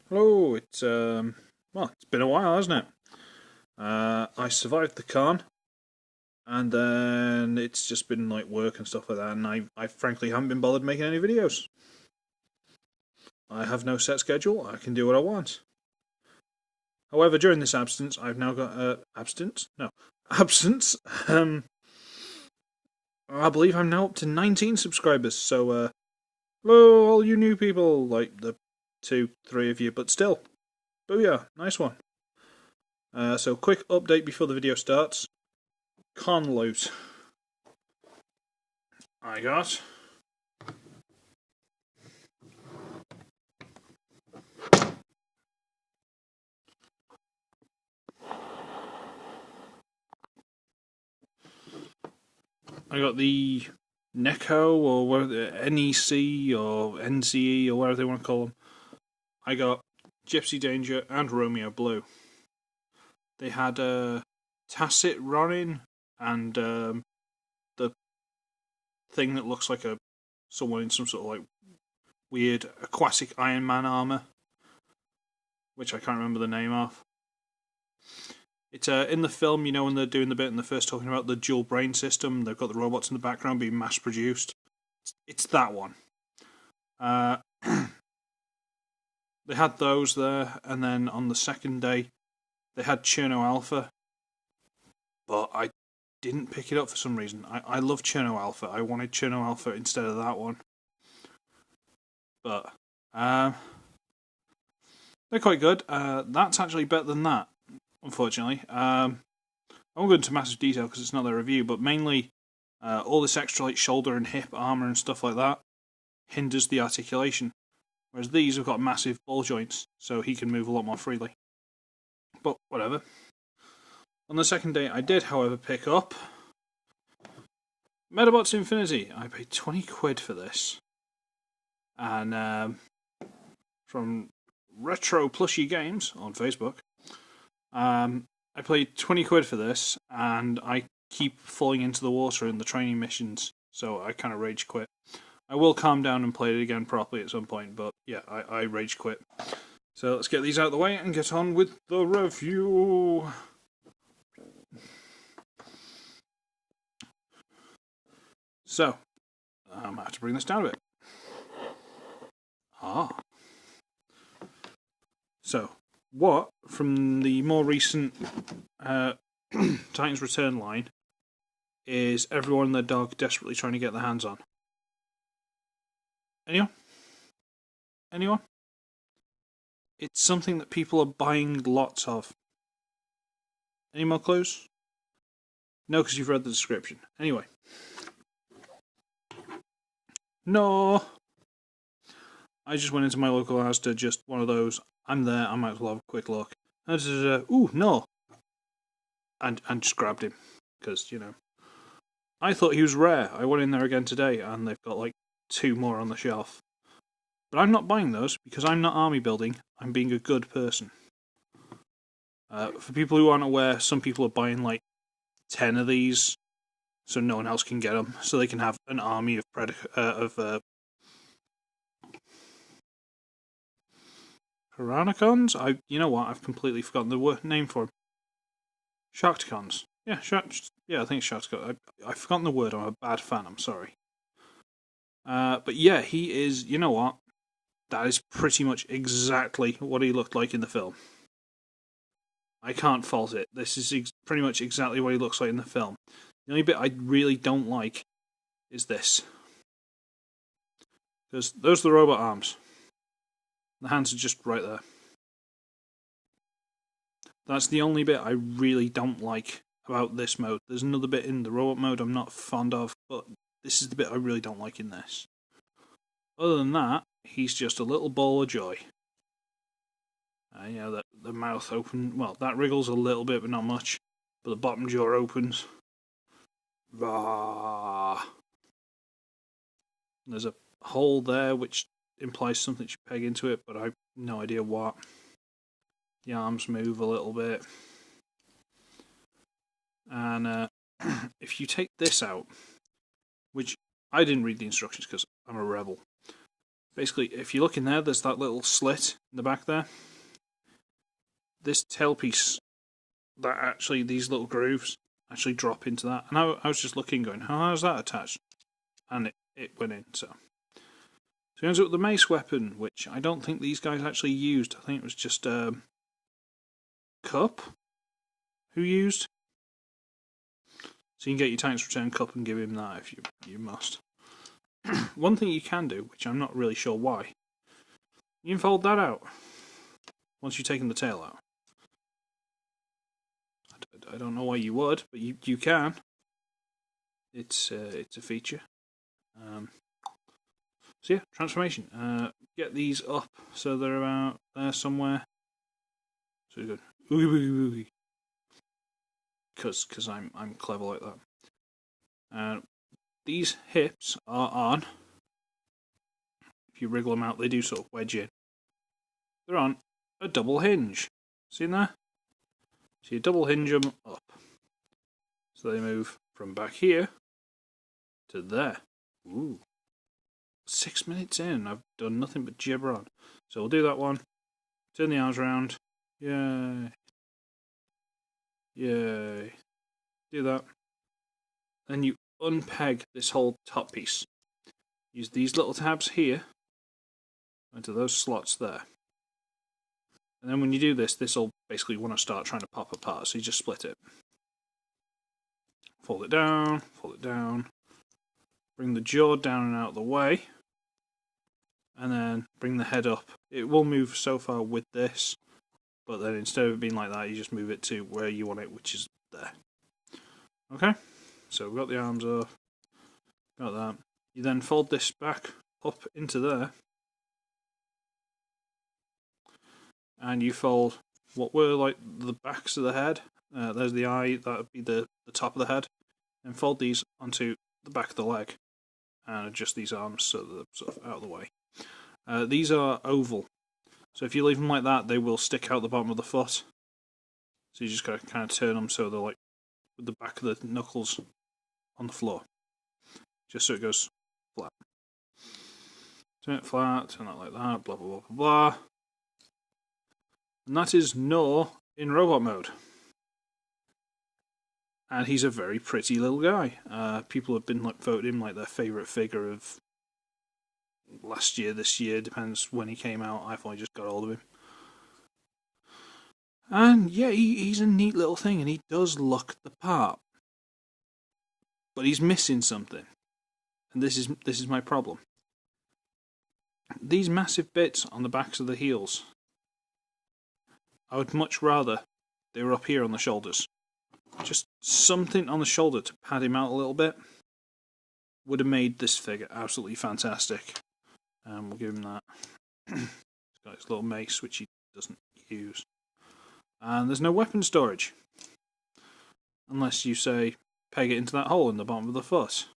Hello, well, it's been a while, hasn't it? I survived the con, and then it's just been like work and stuff like that, and I frankly haven't been bothered making any videos. I have no set schedule, I can do what I want. However, during this absence, I've now got, absence? No. Absence, I believe I'm now up to 19 subscribers, so, hello, all you new people, like the 2, 3 of you, but still, booyah, nice one. So quick update before the video starts. Con loot. I got the Neko or NEC or NCE or whatever they want to call them. I got Gypsy Danger and Romeo Blue. They had Tacit Ronin and the thing that looks like someone in some sort of like weird aquatic Iron Man armor, which I can't remember the name of. It's in the film, you know, when they're doing the bit and they're first talking about the dual brain system, they've got the robots in the background being mass produced. It's that one. They had those there, and then on the second day, they had Cherno Alpha, but I didn't pick it up for some reason. I love Cherno Alpha. I wanted Cherno Alpha instead of that one. But they're quite good. That's actually better than that, unfortunately. I won't go into massive detail because it's not their review, but mainly all this extra like shoulder and hip armour and stuff like that hinders the articulation. Whereas these have got massive ball joints, so he can move a lot more freely. But whatever. On the second day, I did, however, pick up Medabots Infinity. I paid 20 quid for this. And from Retro Plushy Games on Facebook, I paid 20 quid for this, and I keep falling into the water in the training missions, so I kind of rage quit. I will calm down and play it again properly at some point, but yeah, I rage quit. So let's get these out of the way and get on with the review. So, I might have to bring this down a bit. So, what from the more recent Titans Return line is everyone and their dog desperately trying to get their hands on? Anyone? It's something that people are buying lots of. Any more clues? No, because you've read the description. Anyway. No! I just went into my local Asda, just one of those. I'm there, I might as well have a quick look. And ooh, no! And just grabbed him. Because, you know. I thought he was rare. I went in there again today, and they've got like 2 more on the shelf. But I'm not buying those, because I'm not army building. I'm being a good person. For people who aren't aware, some people are buying like 10 of these, so no one else can get them, so they can have an army of Piranacons? You know what? I've completely forgotten the name for them. Sharkticons. Yeah, I think it's Sharkticon. I've forgotten the word. I'm a bad fan. I'm sorry. But yeah, he is. You know what? That is pretty much exactly what he looked like in the film. I can't fault it. This is pretty much exactly what he looks like in the film. The only bit I really don't like is this. Because those are the robot arms. The hands are just right there. That's the only bit I really don't like about this mode. There's another bit in the robot mode I'm not fond of, but this is the bit I really don't like in this. Other than that, he's just a little ball of joy. You know, the mouth open, well, that wriggles a little bit, but not much. But the bottom jaw opens. Rah. There's a hole there which implies something should peg into it, but I've no idea what. The arms move a little bit. And if you take this out, which I didn't read the instructions because I'm a rebel. Basically, if you look in there, there's that little slit in the back there. This tailpiece, that actually, these little grooves actually drop into that. And I was just looking, going, how's that attached? And it went in, so. So he ends up with the mace weapon, which I don't think these guys actually used. I think it was just Cup who used. So you can get your Titans Return Cup and give him that if you must. One thing you can do, which I'm not really sure why, you can fold that out once you've taken the tail out. I don't know why you would, but you can. It's a feature. So yeah, transformation. Get these up so they're about there somewhere. So you go oogie boogie boogie. Because I'm clever like that. These hips are on. If you wriggle them out, they do sort of wedge in. They're on a double hinge. See in there? So you double hinge them up. So they move from back here to there. Ooh. 6 minutes in, I've done nothing but gibber on. So we'll do that one. Turn the arms around. Yay. Yay. Do that. Then you unpeg this whole top piece. Use these little tabs here into those slots there. And then when you do this, this will basically want to start trying to pop apart, so you just split it. Fold it down, bring the jaw down and out of the way, and then bring the head up. It will move so far with this, but then instead of it being like that, you just move it to where you want it, which is there. Okay, so we've got the arms off, got that. You then fold this back up into there, and you fold what were like the backs of the head. There's the eye, that would be the top of the head, and fold these onto the back of the leg, and adjust these arms so they're sort of out of the way. These are oval, so if you leave them like that, they will stick out the bottom of the foot. So you just got to kind of turn them so they're like with the back of the knuckles on the floor, just so it goes flat. Turn it flat, turn that like that, blah blah blah blah blah. And that is Gnaw in robot mode. And he's a very pretty little guy. People have been like voting him like their favourite figure of last year, this year, depends when he came out. I thought I just got hold of him. And yeah, he's a neat little thing, and he does look the part. But he's missing something. And this is my problem. These massive bits on the backs of the heels, I would much rather they were up here on the shoulders. Just something on the shoulder to pad him out a little bit would have made this figure absolutely fantastic. We'll give him that. He's got his little mace, which he doesn't use. And there's no weapon storage. Unless you say, peg it into that hole in the bottom of the foot.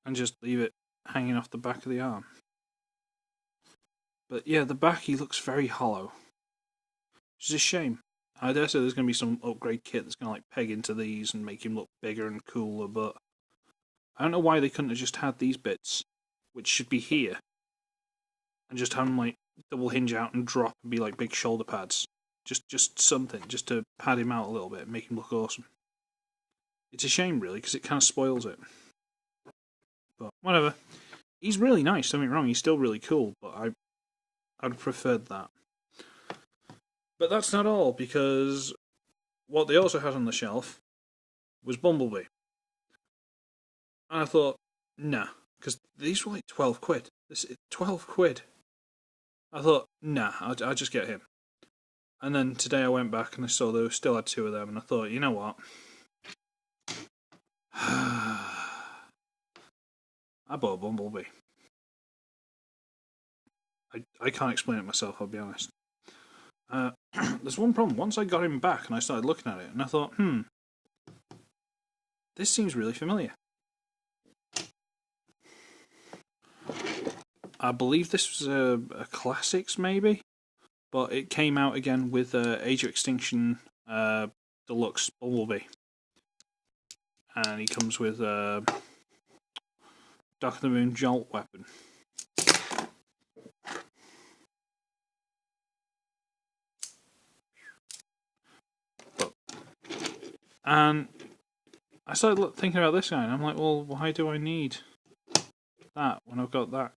And just leave it hanging off the back of the arm. But yeah, the back, he looks very hollow. Which is a shame. I dare say there's going to be some upgrade kit that's going to like peg into these and make him look bigger and cooler, but I don't know why they couldn't have just had these bits, which should be here, and just have them like double hinge out and drop and be like big shoulder pads. Just something, just to pad him out a little bit and make him look awesome. It's a shame, really, because it kind of spoils it. But whatever. He's really nice, don't get me wrong, he's still really cool, but I'd have preferred that. But that's not all, because what they also had on the shelf was Bumblebee. And I thought, nah, because these were like 12 quid. 12 quid. I thought, nah, I'll just get him. And then today I went back and I saw they still had two of them, and I thought, you know what? I bought a Bumblebee. I can't explain it myself, I'll be honest. There's one problem. Once I got him back and I started looking at it, and I thought, this seems really familiar. I believe this was a Classics, maybe? But it came out again with Age of Extinction Deluxe Bumblebee. And he comes with Dark of the Moon Jolt weapon. And I started thinking about this guy, and I'm like, well, why do I need that when I've got that?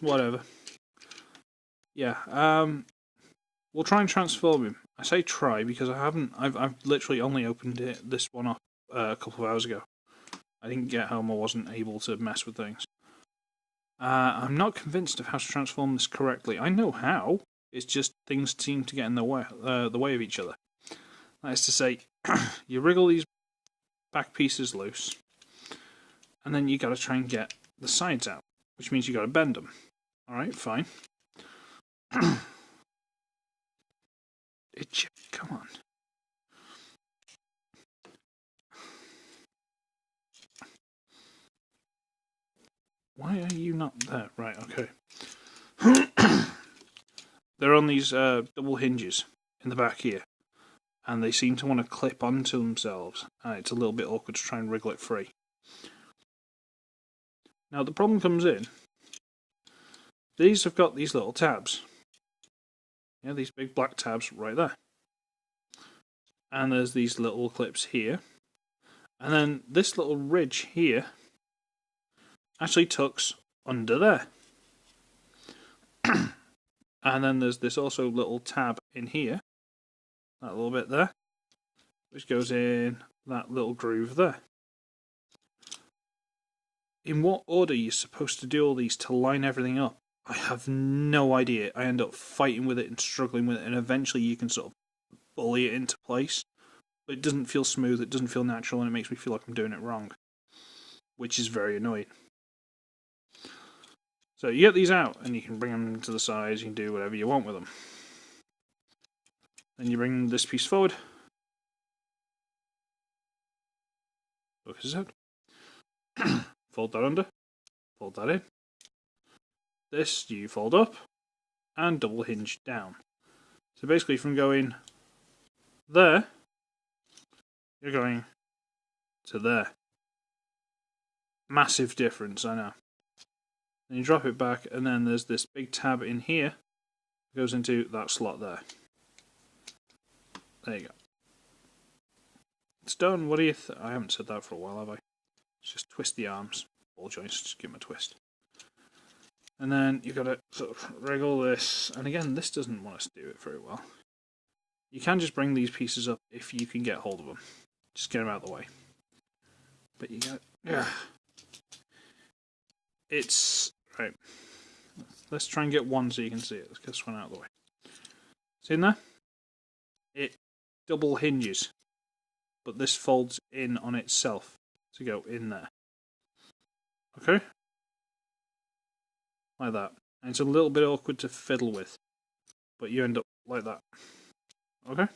Whatever. Yeah, we'll try and transform him. I say try because I haven't. I've literally only opened this one up a couple of hours ago. I didn't get home. I wasn't able to mess with things. I'm not convinced of how to transform this correctly. I know how. It's just things seem to get in the way of each other. That is to say, you wriggle these back pieces loose, and then you got to try and get the sides out, which means you got to bend them. All right, fine. Come on. Why are you not there? Right, okay. They're on these double hinges in the back here, and they seem to want to clip onto themselves. It's a little bit awkward to try and wriggle it free. Now the problem comes in. These have got these little tabs. Yeah, these big black tabs right there. And there's these little clips here. And then this little ridge here actually tucks under there. And then there's this also little tab in here, that little bit there, which goes in that little groove there. In what order you're supposed to do all these to line everything up, I have no idea. I end up fighting with it and struggling with it, and eventually you can sort of bully it into place. But it doesn't feel smooth, it doesn't feel natural, and it makes me feel like I'm doing it wrong, which is very annoying. So you get these out, and you can bring them to the sides, you can do whatever you want with them. Then you bring this piece forward. Focus out. Fold that under. Fold that in. This you fold up, and double hinge down. So basically from going there, you're going to there. Massive difference, I know. Then you drop it back, and then there's this big tab in here that goes into that slot there. There you go. It's done. What do you I haven't said that for a while, have I? Just twist the arms, ball joints, just give them a twist. And then you've got to sort of wriggle this, and again, this doesn't want us to do it very well. You can just bring these pieces up if you can get hold of them. Just get them out of the way. But you got, yeah. It's right. Let's try and get one so you can see it. Let's get this one out of the way. See in there? It double hinges, but this folds in on itself to go in there. Okay? Like that. And it's a little bit awkward to fiddle with, but you end up like that. Okay?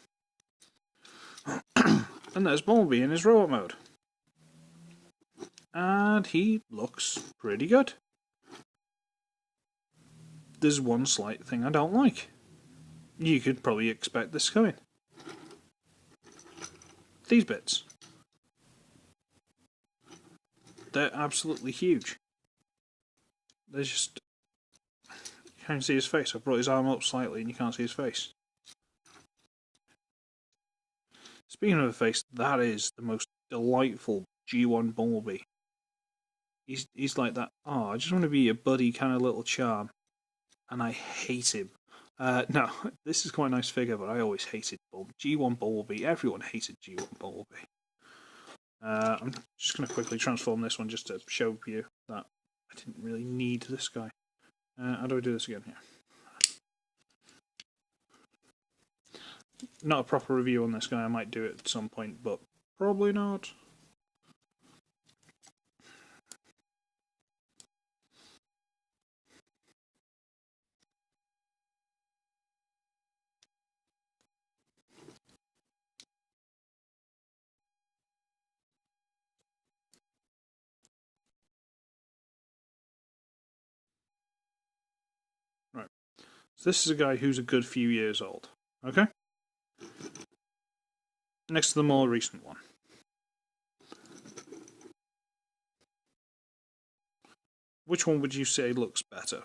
And there's Bumblebee in his robot mode. And he looks pretty good. There's one slight thing I don't like. You could probably expect this coming. These bits. They're absolutely huge. They're just... You can't see his face. I've brought his arm up slightly and you can't see his face. Speaking of a face, that is the most delightful G1 Bumblebee. He's like that, oh, I just want to be a buddy kind of little charm. And I hate him. No, this is quite a nice figure, but I always hated G1 Bumblebee. Everyone hated G1 Bumblebee. I'm just going to quickly transform this one just to show you that I didn't really need this guy. How do I do this again here? Not a proper review on this guy. I might do it at some point, but probably not. Right. So this is a guy who's a good few years old. Okay? Next to the more recent one. Which one would you say looks better?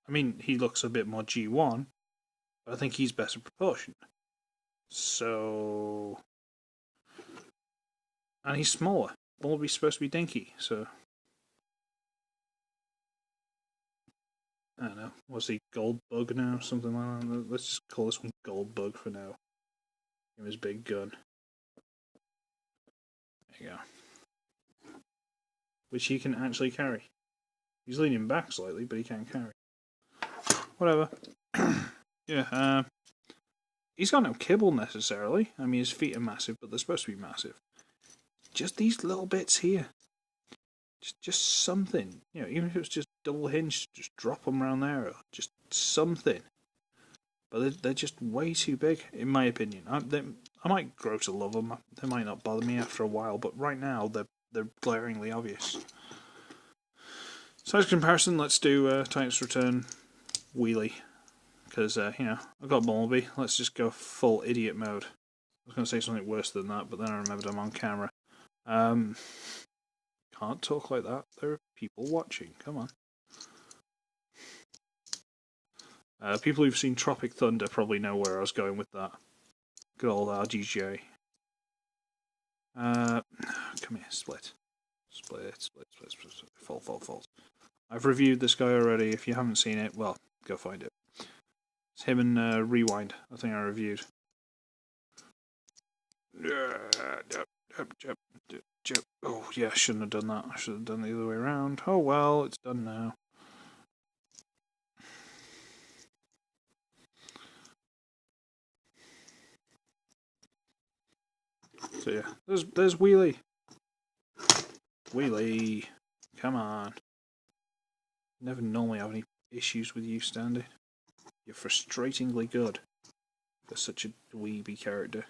I mean, he looks a bit more G1, but I think he's better proportioned. So... And he's smaller. Bumblebee's supposed to be dinky, so... I don't know. Was he Gold Bug now? Something like that. Let's just call this one Gold Bug for now. Give him his big gun. There you go. Which he can actually carry. He's leaning back slightly, but he can carry. Whatever. Yeah, he's got no kibble necessarily. I mean, his feet are massive, but they're supposed to be massive. Just these little bits here. Just something. You know, even if it was just double hinged, just drop them around there. Or just something. But they're just way too big, in my opinion. I might grow to love them. They might not bother me after a while, but right now they're glaringly obvious. Size comparison, let's do Titans Return Wheelie. Because, you know, I've got Bumblebee. Let's just go full idiot mode. I was going to say something worse than that, but then I remembered I'm on camera. Can't talk like that. There are people watching. Come on. People who've seen Tropic Thunder probably know where I was going with that. Good old RGJ. Come here, split. Split. Fault. I've reviewed this guy already. If you haven't seen it, well, go find it. It's him and Rewind. I think I reviewed. Oh, yeah, I shouldn't have done that. I should have done the other way around. Oh, well, it's done now. So, yeah, there's Wheelie. Wheelie. Come on. Never normally have any issues with you, Standy. You're frustratingly good for such a dweeby character.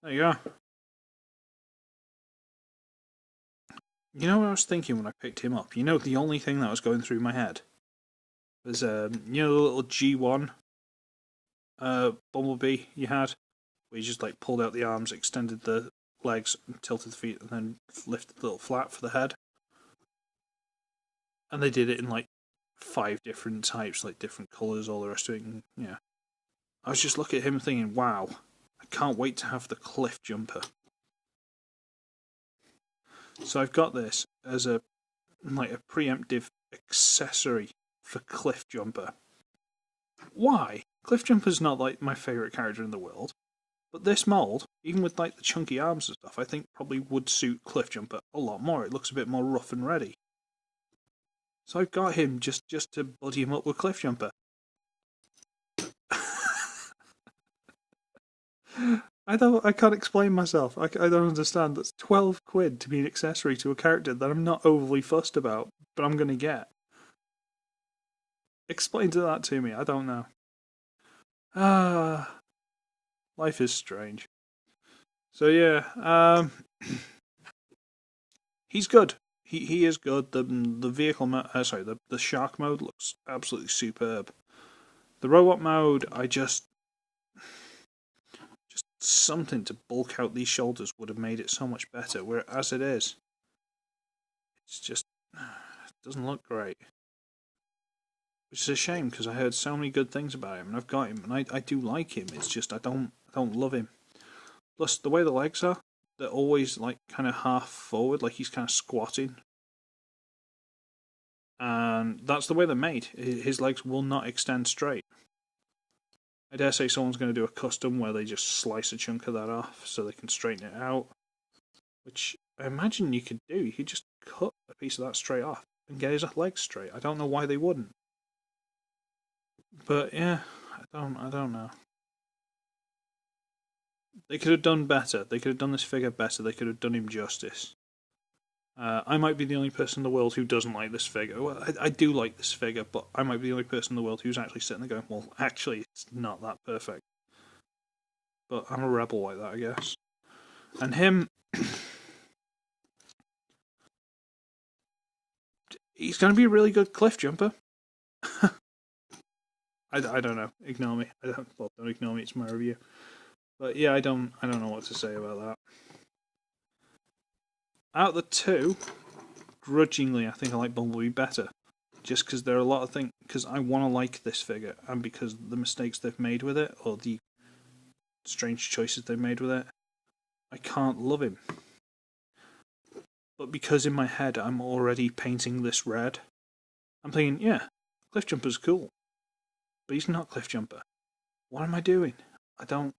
There you go. You know what I was thinking when I picked him up? You know, the only thing that was going through my head was, you know, the little G1 Bumblebee you had? Where you just, like, pulled out the arms, extended the legs, and tilted the feet, and then lifted the little flap for the head. And they did it in, like, 5 different types, like, different colours, all the rest of it, and, yeah. I was just looking at him thinking, wow, I can't wait to have the cliff jumper. So I've got this as a preemptive accessory for Cliff Jumper. Why? Cliff Jumper's not like my favourite character in the world, but this mould, even with like the chunky arms and stuff, I think probably would suit Cliff Jumper a lot more. It looks a bit more rough and ready. So I've got him just to buddy him up with Cliff Jumper. I can't explain myself. I don't understand. That's 12 quid to be an accessory to a character that I'm not overly fussed about, but I'm going to get. Explain that to me. I don't know. Life is strange. So yeah, he's good. He is good. The vehicle the shark mode looks absolutely superb. The robot mode, just something to bulk out these shoulders would have made it so much better. Where as it is, it's just it doesn't look great. Which is a shame because I heard so many good things about him, and I've got him, and I do like him. It's just I don't love him. Plus the way the legs are, they're always like kind of half forward, like he's kind of squatting. And that's the way they're made. His legs will not extend straight. I dare say someone's going to do a custom where they just slice a chunk of that off so they can straighten it out. Which I imagine you could do. You could just cut a piece of that straight off and get his legs straight. I don't know why they wouldn't. But yeah, I don't know. They could have done better. They could have done this figure better. They could have done him justice. I might be the only person in the world who doesn't like this figure. Well, I do like this figure, but I might be the only person in the world who's actually sitting there going, well, actually, it's not that perfect. But I'm a rebel like that, I guess. And him... he's going to be a really good cliff jumper. I don't know. Ignore me. Don't ignore me. It's my review. But yeah, I don't know what to say about that. Out of the two, grudgingly, I think I like Bumblebee better. just because there are a lot of things, because I want to like this figure, and because the mistakes they've made with it, or the strange choices they've made with it, I can't love him. But because in my head I'm already painting this red, I'm thinking, yeah, Cliffjumper's cool. But he's not Cliffjumper. What am I doing? I don't...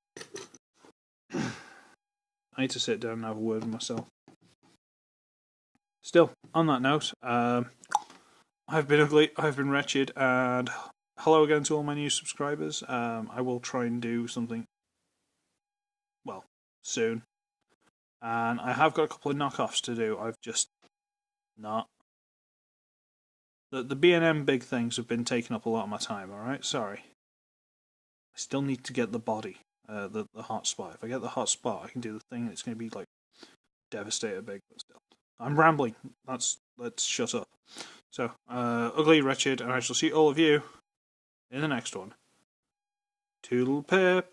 I need to sit down and have a word with myself. Still, on that note, I've been ugly, I've been wretched, and hello again to all my new subscribers. I will try and do something, well, soon. And I have got a couple of knockoffs to do. I've just not. The B&M big things have been taking up a lot of my time, alright? Sorry. I still need to get the body, the hot spot. If I get the hot spot, I can do the thing that's going to be, like, devastator big, but still. I'm rambling. Let's shut up. So, ugly, wretched, and I shall see all of you in the next one. Toodle pip.